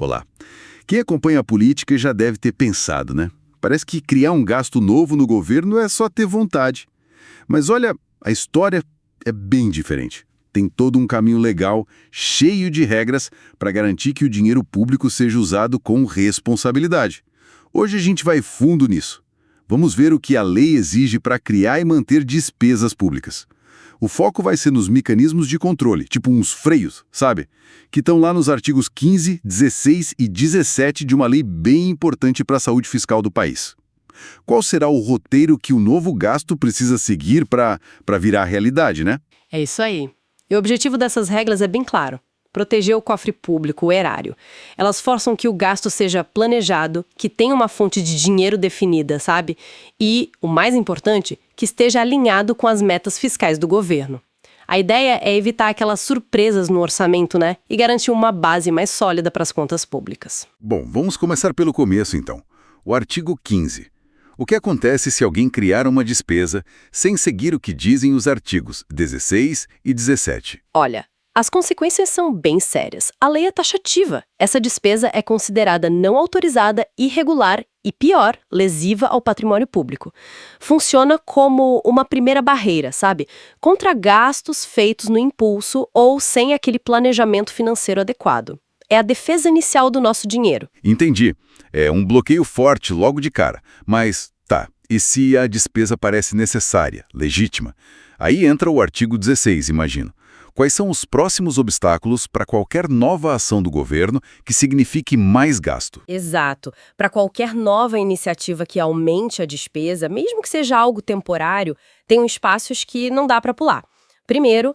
Olá. Quem acompanha a política já deve ter pensado, né? Parece que criar um gasto novo no governo é só ter vontade. Mas olha, a história é bem diferente. Tem todo um caminho legal, cheio de regras, para garantir que o dinheiro público seja usado com responsabilidade. Hoje a gente vai fundo nisso. Vamos ver o que a lei exige para criar e manter despesas públicas. O foco vai ser nos mecanismos de controle, tipo uns freios, sabe? Que estão lá nos artigos 15, 16 e 17 de uma lei bem importante para a saúde fiscal do país. Qual será o roteiro que o novo gasto precisa seguir para virar realidade, né? É isso aí. E o objetivo dessas regras é bem claro: proteger o cofre público, o erário. Elas forçam que o gasto seja planejado, que tenha uma fonte de dinheiro definida, sabe? E, o mais importante, que esteja alinhado com as metas fiscais do governo. A ideia é evitar aquelas surpresas no orçamento, né? E garantir uma base mais sólida para as contas públicas. Bom, vamos começar pelo começo, então. O artigo 15. O que acontece se alguém criar uma despesa sem seguir o que dizem os artigos 16 e 17? Olha, as consequências são bem sérias. A lei é taxativa. Essa despesa é considerada não autorizada, irregular e, pior, lesiva ao patrimônio público. Funciona como uma primeira barreira, sabe? Contra gastos feitos no impulso ou sem aquele planejamento financeiro adequado. É a defesa inicial do nosso dinheiro. Entendi. É um bloqueio forte logo de cara. Mas, tá, e se a despesa parece necessária, legítima? Aí entra o artigo 16, imagino. Quais são os próximos obstáculos para qualquer nova ação do governo que signifique mais gasto? Exato. Para qualquer nova iniciativa que aumente a despesa, mesmo que seja algo temporário, tem espaços que não dá para pular. Primeiro,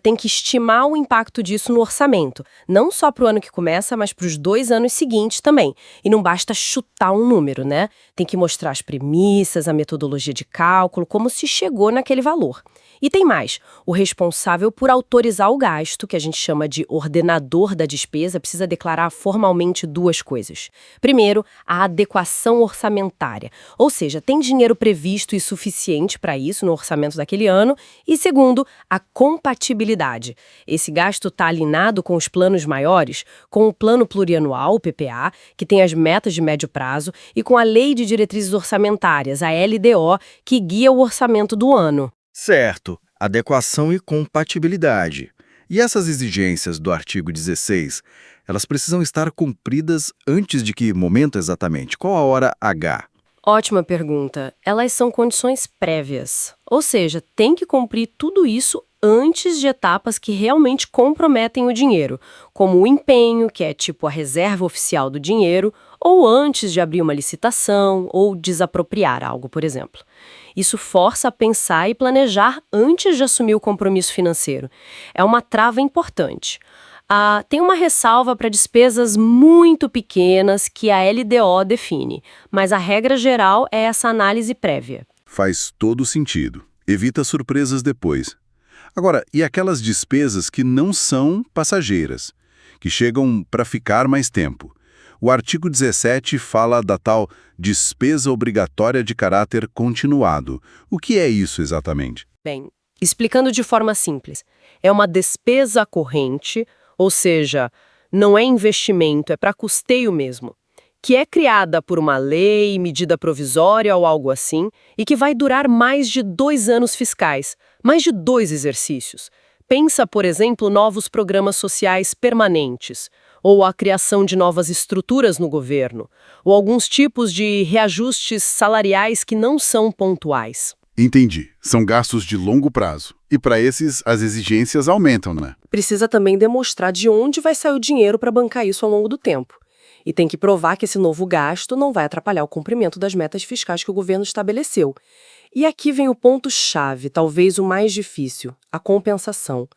tem que estimar o impacto disso no orçamento, não só para o ano que começa, mas para os 2 anos seguintes também. E não basta chutar um número, né? Tem que mostrar as premissas, a metodologia de cálculo, como se chegou naquele valor. E tem mais, o responsável por autorizar o gasto, que a gente chama de ordenador da despesa, precisa declarar formalmente 2 coisas. Primeiro, a adequação orçamentária, ou seja, tem dinheiro previsto e suficiente para isso no orçamento daquele ano. E segundo, a compatibilidade. Esse gasto está alinhado com os planos maiores, com o Plano Plurianual, o PPA, que tem as metas de médio prazo, e com a Lei de Diretrizes Orçamentárias, a LDO, que guia o orçamento do ano. Certo, adequação e compatibilidade. E essas exigências do artigo 16, elas precisam estar cumpridas antes de que momento exatamente? Qual a hora H? Ótima pergunta. Elas são condições prévias. Ou seja, tem que cumprir tudo isso antes de etapas que realmente comprometem o dinheiro, como o empenho, que é tipo a reserva oficial do dinheiro, ou antes de abrir uma licitação ou desapropriar algo, por exemplo. Isso força a pensar e planejar antes de assumir o compromisso financeiro. É uma trava importante. Tem uma ressalva para despesas muito pequenas que a LDO define, mas a regra geral é essa análise prévia. Faz todo sentido. Evita surpresas depois. Agora, e aquelas despesas que não são passageiras, que chegam para ficar mais tempo? O artigo 17 fala da tal despesa obrigatória de caráter continuado. O que é isso exatamente? Bem, explicando de forma simples, é uma despesa corrente, ou seja, não é investimento, é para custeio mesmo, que é criada por uma lei, medida provisória ou algo assim, e que vai durar mais de 2 anos fiscais, mais de 2 exercícios. Pensa, por exemplo, novos programas sociais permanentes, ou a criação de novas estruturas no governo, ou alguns tipos de reajustes salariais que não são pontuais. Entendi. São gastos de longo prazo. E para esses, as exigências aumentam, né? Precisa também demonstrar de onde vai sair o dinheiro para bancar isso ao longo do tempo. E tem que provar que esse novo gasto não vai atrapalhar o cumprimento das metas fiscais que o governo estabeleceu. E aqui vem o ponto-chave, talvez o mais difícil, a compensação.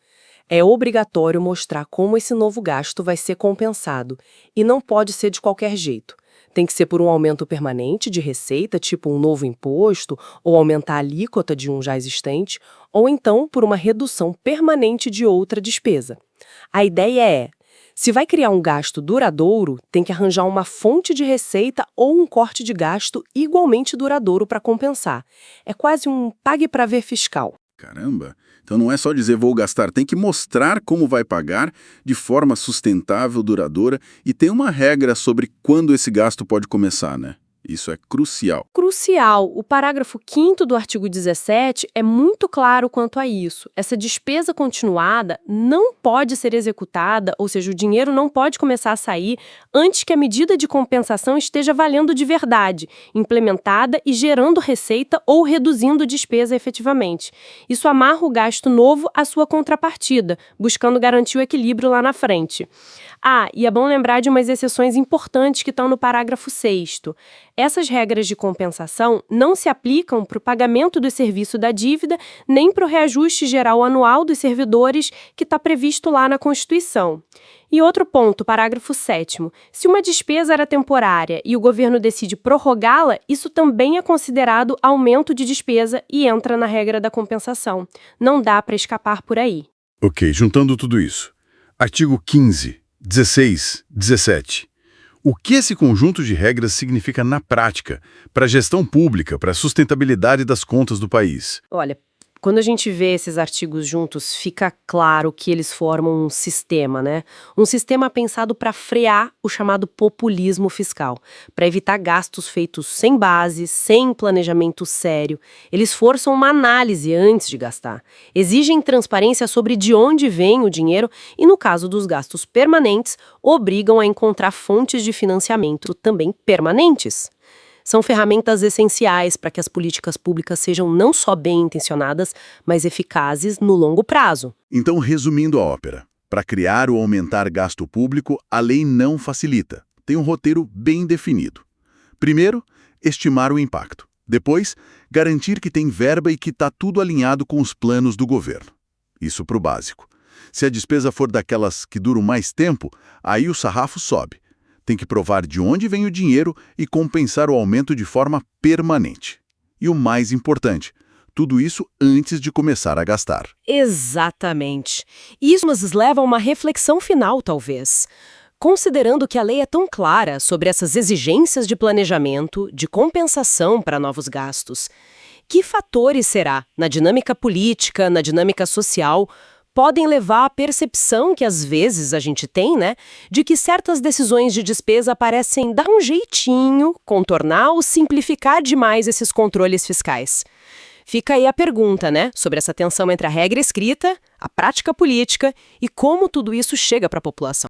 É obrigatório mostrar como esse novo gasto vai ser compensado, e não pode ser de qualquer jeito. Tem que ser por um aumento permanente de receita, tipo um novo imposto, ou aumentar a alíquota de um já existente, ou então por uma redução permanente de outra despesa. A ideia é: se vai criar um gasto duradouro, tem que arranjar uma fonte de receita ou um corte de gasto igualmente duradouro para compensar. É quase um pague-para-ver fiscal. Caramba! Então não é só dizer vou gastar, tem que mostrar como vai pagar de forma sustentável, duradoura, e tem uma regra sobre quando esse gasto pode começar, né? Isso é crucial. Crucial. O parágrafo 5º do artigo 17 é muito claro quanto a isso. Essa despesa continuada não pode ser executada, ou seja, o dinheiro não pode começar a sair antes que a medida de compensação esteja valendo de verdade, implementada e gerando receita ou reduzindo despesa efetivamente. Isso amarra o gasto novo à sua contrapartida, buscando garantir o equilíbrio lá na frente. Ah, e é bom lembrar de umas exceções importantes que estão no parágrafo 6º. Essas regras de compensação não se aplicam para o pagamento do serviço da dívida, nem para o reajuste geral anual dos servidores que está previsto lá na Constituição. E outro ponto, parágrafo 7º. Se uma despesa era temporária e o governo decide prorrogá-la, isso também é considerado aumento de despesa e entra na regra da compensação. Não dá para escapar por aí. Ok, juntando tudo isso. Artigo 15, 16, 17. O que esse conjunto de regras significa na prática, para a gestão pública, para a sustentabilidade das contas do país? Olha, quando a gente vê esses artigos juntos, fica claro que eles formam um sistema, né? Um sistema pensado para frear o chamado populismo fiscal, para evitar gastos feitos sem base, sem planejamento sério. Eles forçam uma análise antes de gastar, exigem transparência sobre de onde vem o dinheiro e, no caso dos gastos permanentes, obrigam a encontrar fontes de financiamento também permanentes. São ferramentas essenciais para que as políticas públicas sejam não só bem intencionadas, mas eficazes no longo prazo. Então, resumindo a ópera, para criar ou aumentar gasto público, a lei não facilita. Tem um roteiro bem definido. Primeiro, estimar o impacto. Depois, garantir que tem verba e que está tudo alinhado com os planos do governo. Isso para o básico. Se a despesa for daquelas que duram mais tempo, aí o sarrafo sobe. Tem que provar de onde vem o dinheiro e compensar o aumento de forma permanente. E o mais importante, tudo isso antes de começar a gastar. Exatamente. Isso nos leva a uma reflexão final, talvez. Considerando que a lei é tão clara sobre essas exigências de planejamento, de compensação para novos gastos, que fatores será, na dinâmica política, na dinâmica social, podem levar à percepção que às vezes a gente tem, né, de que certas decisões de despesa parecem dar um jeitinho, contornar ou simplificar demais esses controles fiscais? Fica aí a pergunta, né, sobre essa tensão entre a regra escrita, a prática política e como tudo isso chega para a população.